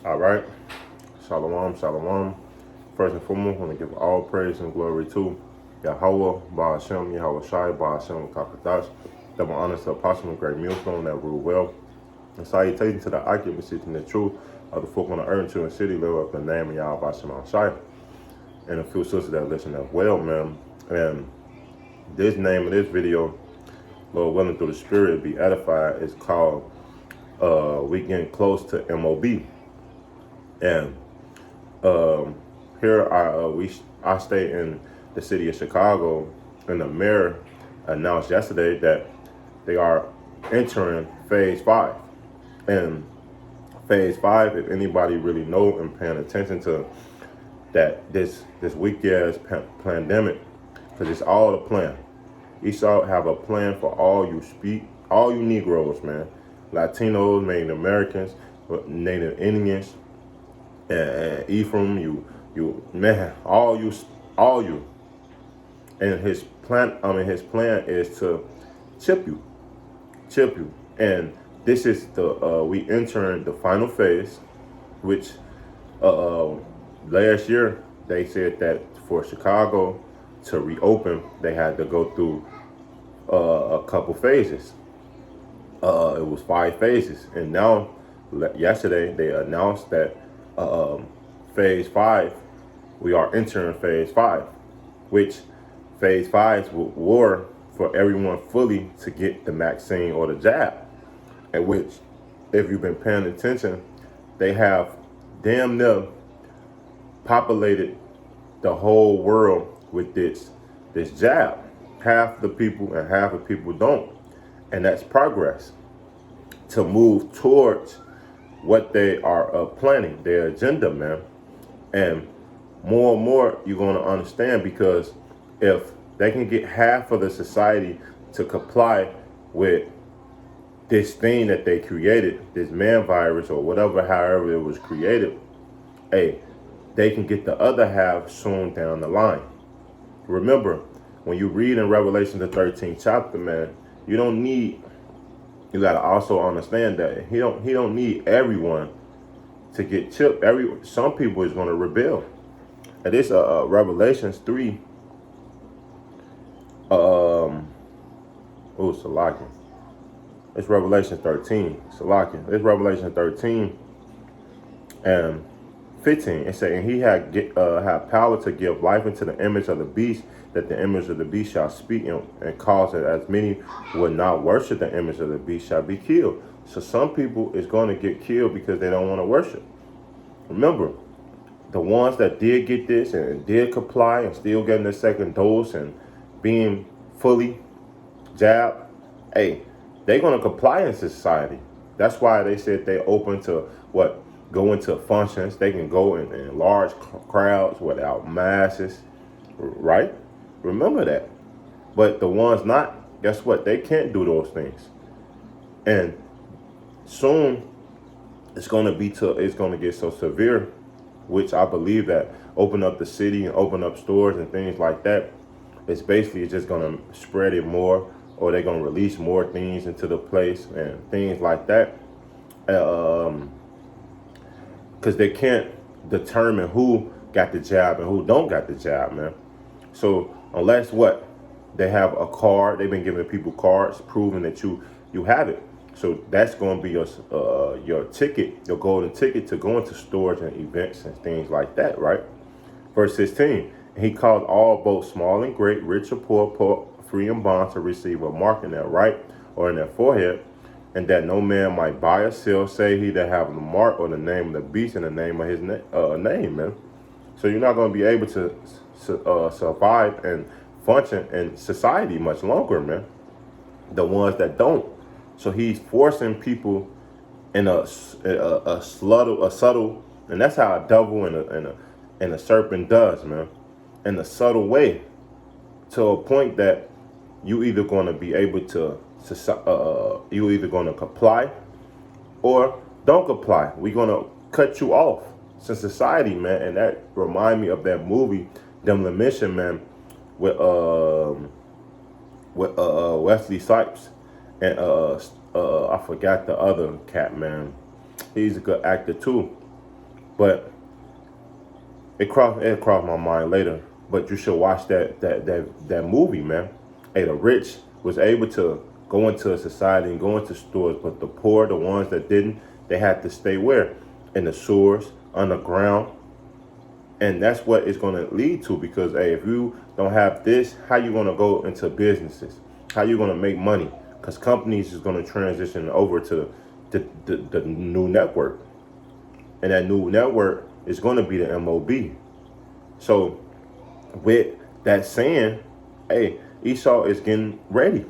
All right. Shalom, shalom. First and foremost, I want to give all praise and glory to Yahweh, Ba'ashem, Yahweh Shai, Ba'ashem, Kakadash. Double honor to Apostle and Great Millstone that rule well. And salutation to the accuracy and the truth of the folk on the earth to the city, live up in the name of Yahweh Ba'ashem Shai. And a few sisters that listen as well, man. And this name of this video, Lord willing through the Spirit, be edified, is called We Getting Close to MOB. And here I stay in the city of Chicago, and the mayor announced yesterday that they are entering phase 5. And phase 5, if anybody really know and paying attention to that, this weak ass pandemic, because it's all a plan. Esau have a plan for all you Negroes, man, Latinos, Native Americans, Native Indians, and Ephraim, you man, all you. And his plan is to chip you. And this is we entering the final phase, which last year they said that for Chicago to reopen, they had to go through a couple phases. It was 5 phases, and now yesterday they announced that phase 5, we are entering phase 5, which phase 5 were for everyone fully to get the vaccine or the jab, at which, if you've been paying attention, they have damn near populated the whole world with this jab. Half the people and half the people don't, and that's progress to move towards what they are planning, their agenda, man. And more you're going to understand, because if they can get half of the society to comply with this thing that they created, this man virus or whatever, however it was created, hey, they can get the other half soon down the line. Remember, when you read in Revelation the 13th chapter, man, you got to also understand that he don't need everyone to get chipped. Some people is going to rebel. And this Revelations 3, Salakia. It's Revelation 13, Salakia. It's Revelation 13 and 15. It said, and he had power to give life into the image of the beast, that the image of the beast shall speak, and cause that as many would not worship the image of the beast shall be killed. So some people is going to get killed because they don't want to worship. Remember, the ones that did get this and did comply and still getting their second dose and being fully jabbed, hey, they're going to comply in society. That's why they said they open to go into functions. They can go in large crowds without masks, right? Remember that. But the ones not, guess what? They can't do those things. And soon it's going to get so severe, which I believe that open up the city and open up stores and things like that, it's basically just going to spread it more, or they're going to release more things into the place and things like that. Because they can't determine who got the jab and who don't got the jab, man. So unless they have a card, they've been giving people cards proving that you have it. So that's going to be your ticket, your golden ticket to go into stores and events and things like that, right? Verse 16, he called all, both small and great, rich or poor, free and bond, to receive a mark in their right or in their forehead, and that no man might buy or sell, say he that have the mark or the name of the beast and the name of his name, man. So you're not going to be able to survive and function in society much longer, man. The ones that don't. So he's forcing people in a subtle, and that's how a devil and a serpent does, man, in a subtle way, to a point that you either going to be able to you either going to comply or don't comply. We're going to cut you off to society, man. And that remind me of that movie, Demolition Man, with Wesley Snipes and I forgot the other cat, man. He's a good actor too. But it crossed my mind later. But you should watch that movie, man. Hey, the rich was able to go into a society and go into stores, but the poor, the ones that didn't, they had to stay where? In the sewers, underground. And that's what it's going to lead to, because hey, if you don't have this, how you going to go into businesses? How you going to make money? Because companies is going to transition over to the new network. And that new network is going to be the MOB. So with that saying, hey, Esau is getting ready.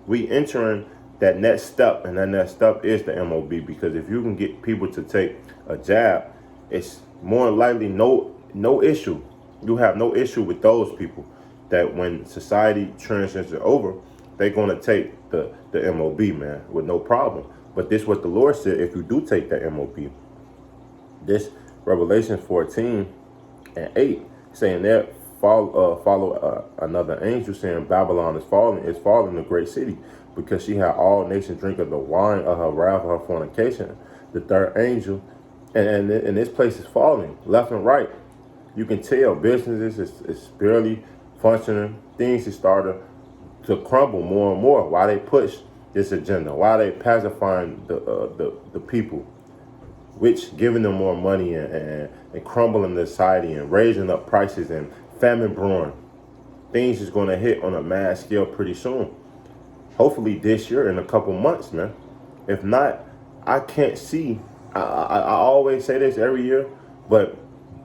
We entering that next step, and that next step is the MOB, because if you can get people to take a jab, it's more likely no issue. You have no issue with those people that when society transitions over, they're going to take the MOB, man, with no problem. But this is what the Lord said, if you do take that MOB. This Revelation 14:8 saying that follow another angel saying Babylon is falling, a great city, because she had all nations drink of the wine of her wrath, of her fornication. The third angel, and this place is falling left and right. You can tell businesses is barely functioning. Things is starting to crumble more and more. Why they push this agenda? Why they pacifying the people, which giving them more money and crumbling the society and raising up prices and famine brewing. Things is going to hit on a mass scale pretty soon. Hopefully this year, in a couple months, man. If not, I can't see. I always say this every year, but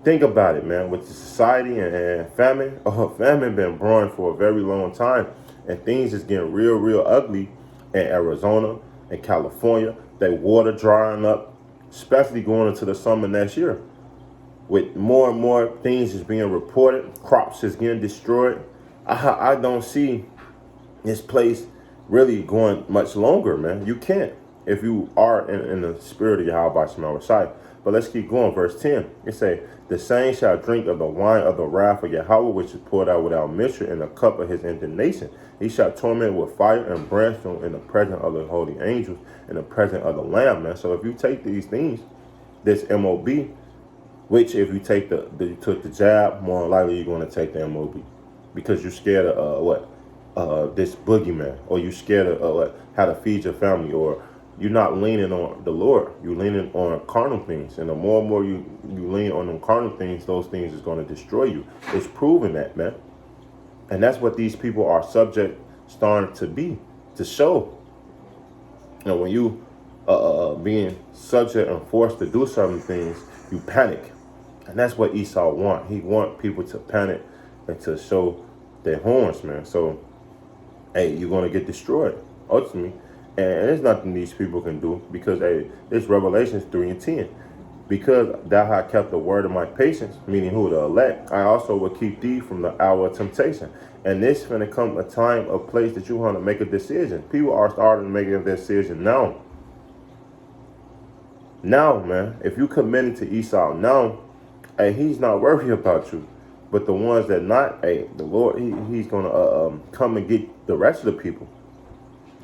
think about it, man. With the society and famine, famine been brewing for a very long time, and things is getting real ugly in Arizona and California. They water drying up, especially going into the summer next year. With more and more things is being reported, crops is getting destroyed. I don't see this place really going much longer, man. You can't if you are in the spirit of Yahweh Shema Shai. But let's keep going. Verse 10, it say, the same shall drink of the wine of the wrath of Yahweh, which is poured out without measure in the cup of his indignation. He shall torment with fire and brimstone in the presence of the holy angels, in the presence of the Lamb, man. So if you take these things, this MOB, which if you take you took the jab, more than likely you're going to take the MOB, because you're scared of this boogeyman, or you're scared of how to feed your family, or you're not leaning on the Lord. You're leaning on carnal things. And the more and more you lean on them carnal things, those things is going to destroy you. It's proven that, man. And that's what these people are starting to show. You know, when you being subject and forced to do certain things, you panic. And that's what Esau want. He want people to panic and to show their horns, man. So, hey, you're going to get destroyed, ultimately. And there's nothing these people can do, because hey, it's Revelations 3:10. Because thou hast kept the word of my patience, meaning who? The elect, I also will keep thee from the hour of temptation. And this is going to come a time, a place that you want to make a decision. People are starting to make a decision now. Now, man, if you committed to Esau now, hey, he's not worried about you. But the ones that not, hey, the Lord, he's going to come and get the rest of the people.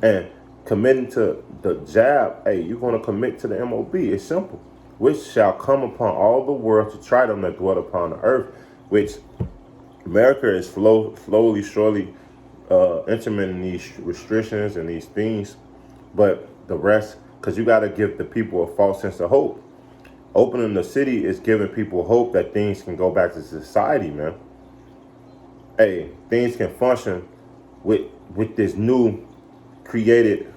And committing to the jab, hey, you're going to commit to the MOB. It's simple. Which shall come upon all the world to try them that dwell upon the earth, which America is slowly, surely implementing these restrictions and these things. But the rest, because you got to give the people a false sense of hope. Opening the city is giving people hope that things can go back to society, man. Hey, things can function with this new created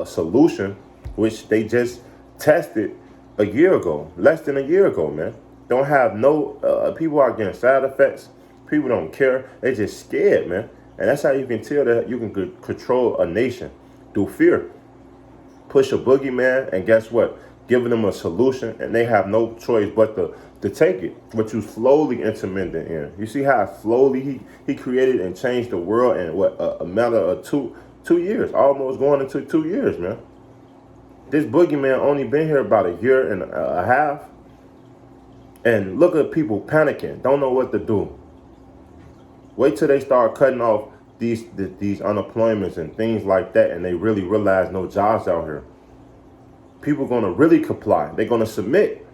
solution, which they just tested a year ago, less than a year ago, man. Don't have no, people are getting side effects. People don't care. They just scared, man. And that's how you can tell that you can control a nation through fear. Push a boogeyman, and guess what? Giving them a solution, and they have no choice but to take it. But you slowly implemented in. You see how slowly he created and changed the world in what a matter of two years, almost going into 2 years, man. This boogeyman only been here about a year and a half. And look at people panicking, don't know what to do. Wait till they start cutting off these unemployments and things like that, and they really realize no jobs out here. People gonna really comply. They're gonna submit.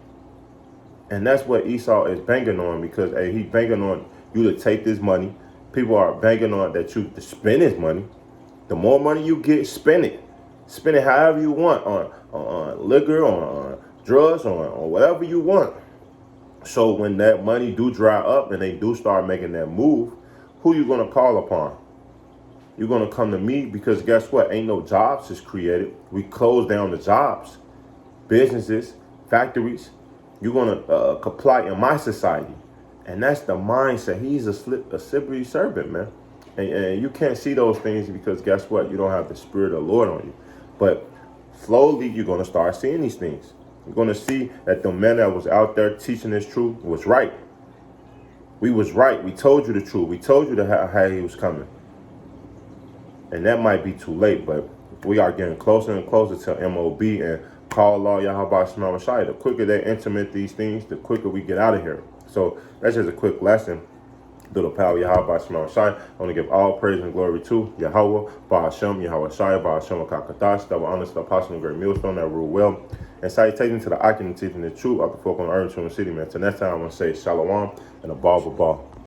And that's what Esau is banking on, because hey, he's banking on you to take this money. People are banking on that you to spend his money. The more money you get, spend it. Spend it however you want, on liquor, on drugs, on whatever you want. So when that money do dry up and they do start making that move, who you gonna call upon? You're gonna come to me, because guess what? Ain't no jobs is created. We close down the jobs, businesses, factories. You're gonna comply in my society, and that's the mindset. He's a slippery serpent, man. And you can't see those things, because guess what? You don't have the Spirit of the Lord on you. But slowly, you're gonna start seeing these things. You're gonna see that the men that was out there teaching this truth was right. We was right. We told you the truth. We told you how he was coming. And that might be too late, but we are getting closer and closer to MOB and call law Yahweh Shema Shai. The quicker they implement these things, the quicker we get out of here. So that's just a quick lesson. Through the power of Yahweh Shema Shai, I want to give all praise and glory to Yahweh, Ba'ashem, Yahweh Shai, Ba'ashem, Kakadash, double honor to the apostle and great millstone that rule well. And salutations to the Akim teaching the truth of the folk on earth, to the city, man. Till next time, I want to say shalom and a ball.